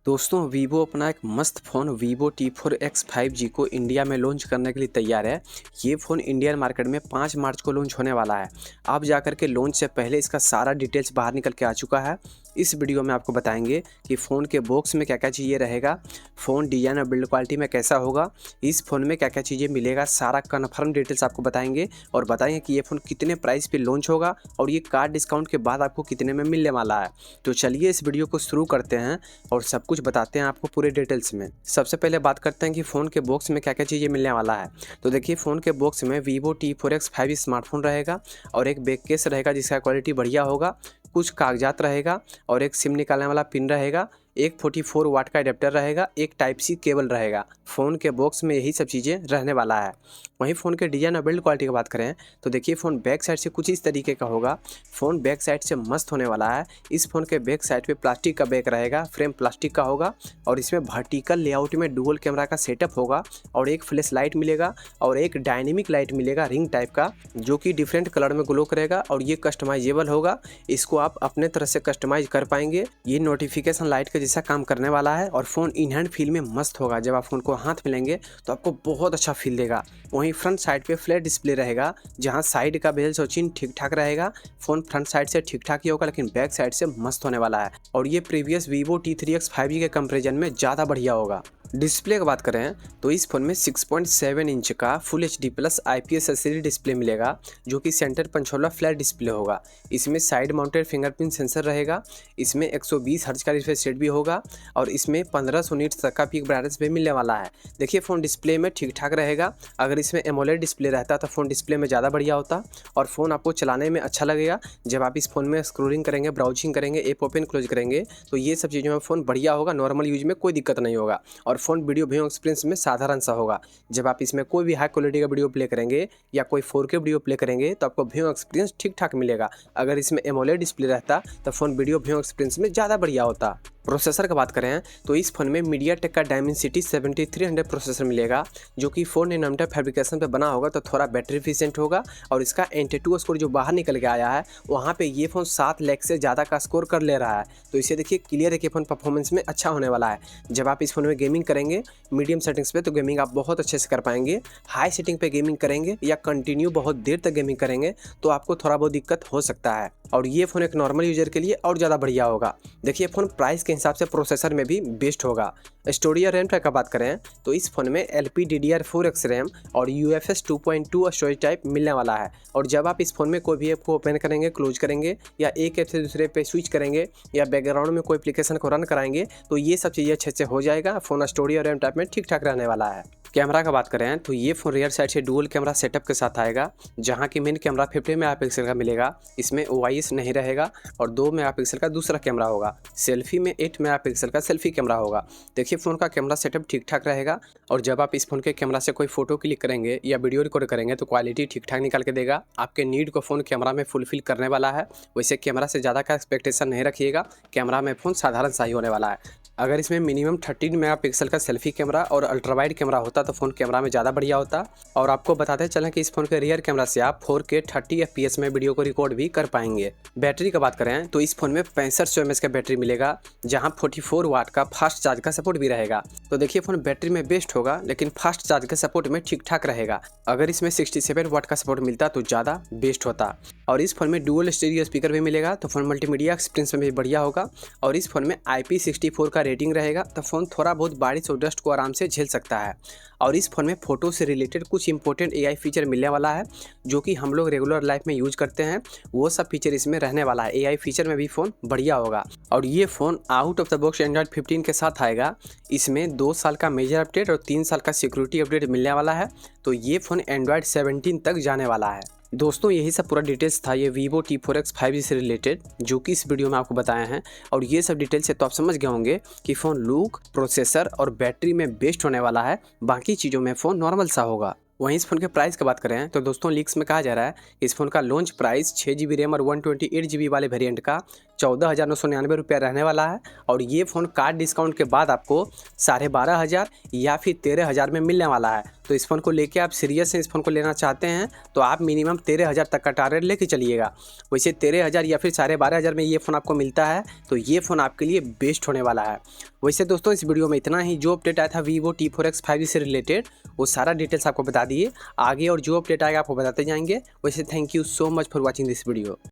दोस्तों वीवो अपना एक मस्त फ़ोन वीवो T4X 5G को इंडिया में लॉन्च करने के लिए तैयार है। ये फ़ोन इंडियन मार्केट में 5 मार्च को लॉन्च होने वाला है। अब जाकर के लॉन्च से पहले इसका सारा डिटेल्स बाहर निकल के आ चुका है। इस वीडियो में आपको बताएंगे कि फ़ोन के बॉक्स में क्या-क्या चीज़ें रहेगा, फ़ोन डिज़ाइन और बिल्ड क्वालिटी में कैसा होगा, इस फ़ोन में क्या-क्या चीज़ें मिलेगा, सारा कन्फर्म डिटेल्स आपको बताएंगे और बताएंगे कि ये फ़ोन कितने प्राइस पे लॉन्च होगा और ये कार्ड डिस्काउंट के बाद आपको कितने में मिलने वाला है। तो चलिए इस वीडियो को शुरू करते हैं और सब कुछ बताते हैं आपको पूरे डिटेल्स में। सबसे पहले बात करते हैं कि फ़ोन के बॉक्स में क्या-क्या चीज़ें मिलने वाला है। तो देखिए फ़ोन के बॉक्स में वीवो T4X 5 स्मार्टफ़ोन रहेगा और एक बैक केस रहेगा जिसका क्वालिटी बढ़िया होगा, कुछ कागजात रहेगा और एक सिम निकालने वाला पिन रहेगा, एक 44 वाट का एडेप्टर रहेगा, एक टाइप सी केबल रहेगा। फ़ोन के बॉक्स में यही सब चीज़ें रहने वाला है। वहीं फ़ोन के डिज़ाइन और बिल्ड क्वालिटी की बात करें तो देखिए फ़ोन बैक साइड से कुछ इस तरीके का होगा। फ़ोन बैक साइड से मस्त होने वाला है। इस फ़ोन के बैक साइड पे प्लास्टिक का बैक रहेगा, फ्रेम प्लास्टिक का होगा और इसमें वर्टिकल लेआउट में डुअल कैमरा का सेटअप होगा और एक फ्लैश लाइट मिलेगा और एक डायनेमिक लाइट मिलेगा रिंग टाइप का, जो कि डिफरेंट कलर में ग्लो करेगा और ये कस्टमाइजेबल होगा। इसको आप अपने तरह से कस्टमाइज कर पाएंगे। ये नोटिफिकेशन लाइट के जैसा काम करने वाला है और फ़ोन इन हैंड फील में मस्त होगा। जब आप फ़ोन को हाथ में लेंगे तो आपको बहुत अच्छा फील देगा। वहीं फ्रंट साइड पे फ्लैट डिस्प्ले रहेगा, जहां साइड का बेल्स और चिन ठीक ठाक रहेगा। फ़ोन फ्रंट साइड से ठीक ठाक ही होगा लेकिन बैक साइड से मस्त होने वाला है और ये प्रीवियस वीवो T3X 5G के कंपैरिजन में ज़्यादा बढ़िया होगा। डिस्प्ले की बात करें तो इस फ़ोन में 6.7 इंच का full HD plus IPS LCD display मिलेगा, जो कि सेंटर पंच वाला फ्लैट डिस्प्ले होगा। इसमें साइड माउंटेड फिंगरप्रिंट सेंसर रहेगा, इसमें 120 हर्ट्ज का रिफ्रेश रेट भी होगा और इसमें 1500 निट्स तक का पीक ब्राइटनेस भी मिलने वाला है। देखिए फ़ोन डिस्प्ले में ठीक ठाक रहेगा। अगर इसमें एमोलेड डिस्प्ले रहता तो फ़ोन डिस्प्ले में ज़्यादा बढ़िया होता और फ़ोन आपको चलाने में अच्छा लगेगा। जब आप इस फ़ोन में स्क्रोलिंग करेंगे, ब्राउजिंग करेंगे, ऐप ओपन क्लोज करेंगे तो ये सब चीज़ों में फ़ोन बढ़िया होगा। नॉर्मल यूज में कोई दिक्कत नहीं होगा और फ़ोन वीडियो व्यू एक्सपीरियंस में साधारण सा होगा। जब आप इसमें कोई भी हाई क्वालिटी का वीडियो प्ले करेंगे या कोई 4K वीडियो प्ले करेंगे तो आपको व्यू एक्सपीरियंस ठीक ठाक मिलेगा। अगर इसमें एमोलेड डिस्प्ले रहता तो फ़ोन वीडियो व्यू एक्सपीरियंस में ज़्यादा बढ़िया होता। प्रोसेसर की बात करें तो इस फ़ोन में मीडियाटेक का डायमेंसिटी 7300 प्रोसेसर मिलेगा, जो कि 4 नैनोमीटर फैब्रिकेशन पे बना होगा तो थोड़ा बैटरी एफिशिएंट होगा और इसका एंटी-2 स्कोर जो बाहर निकल के आया है वहाँ पे ये फ़ोन 7 लाख से ज़्यादा का स्कोर कर ले रहा है। तो इसे देखिए क्लियर है कि फ़ोन परफॉर्मेंस में अच्छा होने वाला है। जब आप इस फ़ोन में गेमिंग करेंगे मीडियम सेटिंग्स पे तो गेमिंग आप बहुत अच्छे से कर पाएंगे। हाई सेटिंग पे गेमिंग करेंगे या कंटिन्यू बहुत देर तक गेमिंग करेंगे तो आपको थोड़ा बहुत दिक्कत हो सकता है और ये फ़ोन एक नॉर्मल यूजर के लिए और ज़्यादा बढ़िया होगा। देखिए फ़ोन प्राइस के हिसाब से प्रोसेसर में भी बेस्ट होगा। स्टोरेज और रैम का बात करें तो इस फ़ोन में LPDDR4X रैम और UFS 2.2 स्टोरेज टाइप मिलने वाला है और जब आप इस फ़ोन में कोई भी ऐप को ओपन करेंगे, क्लोज करेंगे या एक ऐप से दूसरे पे स्विच करेंगे या बैकग्राउंड में कोई एप्लीकेशन को रन कराएंगे तो ये सब चीज़ें अच्छे से हो जाएगा। फ़ोन स्टोरेज और रैम टाइप में ठीक ठाक रहने वाला है। कैमरा का बात करें तो ये फ़ोन रियर साइड से डुअल कैमरा सेटअप के साथ आएगा, जहां की मेन कैमरा 50 मेगापिक्सल का मिलेगा। इसमें OIS नहीं रहेगा और 2 मेगापिक्सल का दूसरा कैमरा होगा। सेल्फी में 8 मेगापिक्सल का सेल्फी कैमरा होगा। देखिए फ़ोन का कैमरा सेटअप ठीक ठाक रहेगा और जब आप इस फ़ोन के कैमरा से कोई फोटो क्लिक करेंगे या वीडियो रिकॉर्ड करेंगे तो क्वालिटी ठीक ठाक निकाल के देगा। आपके नीड को फ़ोन कैमरा में फुलफिल करने वाला है। वैसे कैमरा से ज़्यादा का एक्सपेक्टेशन नहीं रखिएगा, कैमरा में फ़ोन साधारण सा ही होने वाला है। अगर इसमें मिनिमम 13 मेगापिक्सल का सेल्फी कैमरा और अल्ट्रा वाइड कैमरा होता तो फ़ोन कैमरा में ज़्यादा बढ़िया होता। और आपको बताते चलें कि इस फ़ोन के रियर कैमरा से आप 4K 30 FPS में वीडियो को रिकॉर्ड भी कर पाएंगे। बैटरी की बात करें तो इस फ़ोन में 6500 mAh का बैटरी मिलेगा, जहां 44 वाट का फास्ट चार्ज का सपोर्ट भी रहेगा। तो देखिए फ़ोन बैटरी में बेस्ट होगा लेकिन फास्ट चार्ज के सपोर्ट में ठीक ठाक रहेगा। अगर इसमें 67 वाट का सपोर्ट मिलता तो ज़्यादा बेस्ट होता। और इस फ़ोन में डुअल स्टीरियो स्पीकर भी मिलेगा तो फ़ोन मल्टीमीडिया एक्सपीरियंस में भी बढ़िया होगा और इस फ़ोन में IP64 का रेटिंग रहेगा तो फ़ोन थोड़ा बहुत बारिश और डस्ट को आराम से झेल सकता है। और इस फ़ोन में फ़ोटो से रिलेटेड कुछ इंपॉर्टेंट AI फीचर मिलने वाला है, जो कि हम लोग रेगुलर लाइफ में यूज करते हैं। वो सब फीचर इसमें रहने वाला है। AI फीचर में भी फ़ोन बढ़िया होगा और ये phone out of the box Android 15 के साथ आएगा। इसमें 2 साल का मेजर अपडेट और 3 साल का सिक्योरिटी अपडेट मिलने वाला है। तो ये फ़ोन एंड्रॉइड 17 तक जाने वाला है। दोस्तों यही सब पूरा डिटेल्स था ये वीवो T4X 5G से रिलेटेड, जो कि इस वीडियो में आपको बताए हैं। और ये सब डिटेल्स से तो आप समझ गए होंगे कि फ़ोन लुक, प्रोसेसर और बैटरी में बेस्ट होने वाला है। बाकी चीज़ों में फ़ोन नॉर्मल सा होगा। वहीं इस फ़ोन के प्राइस की बात करें तो दोस्तों लीक्स में कहा जा रहा है कि इस फ़ोन का लॉन्च प्राइस 6GB रैम और 128GB वाले वेरिएंट का 14,999 रुपया रहने वाला है। और ये फ़ोन कार्ड डिस्काउंट के बाद आपको 12,500 या फिर 13,000 में मिलने वाला है। तो इस फ़ोन को लेके आप सीरियस हैं, इस फ़ोन को लेना चाहते हैं तो आप मिनिमम 13,000 तक का टारगेट लेके चलिएगा। वैसे 13,000 या फिर 12,500 में ये फ़ोन आपको मिलता है तो ये फ़ोन आपके लिए बेस्ट होने वाला है। वैसे दोस्तों इस वीडियो में इतना ही। जो अपडेट आया था Vivo T4X 5G से रिलेटेड वो सारा डिटेल्स आपको बता दिए। आगे और जो अपडेट आएगा आपको बताते जाएंगे। वैसे thank you so much for watching this video.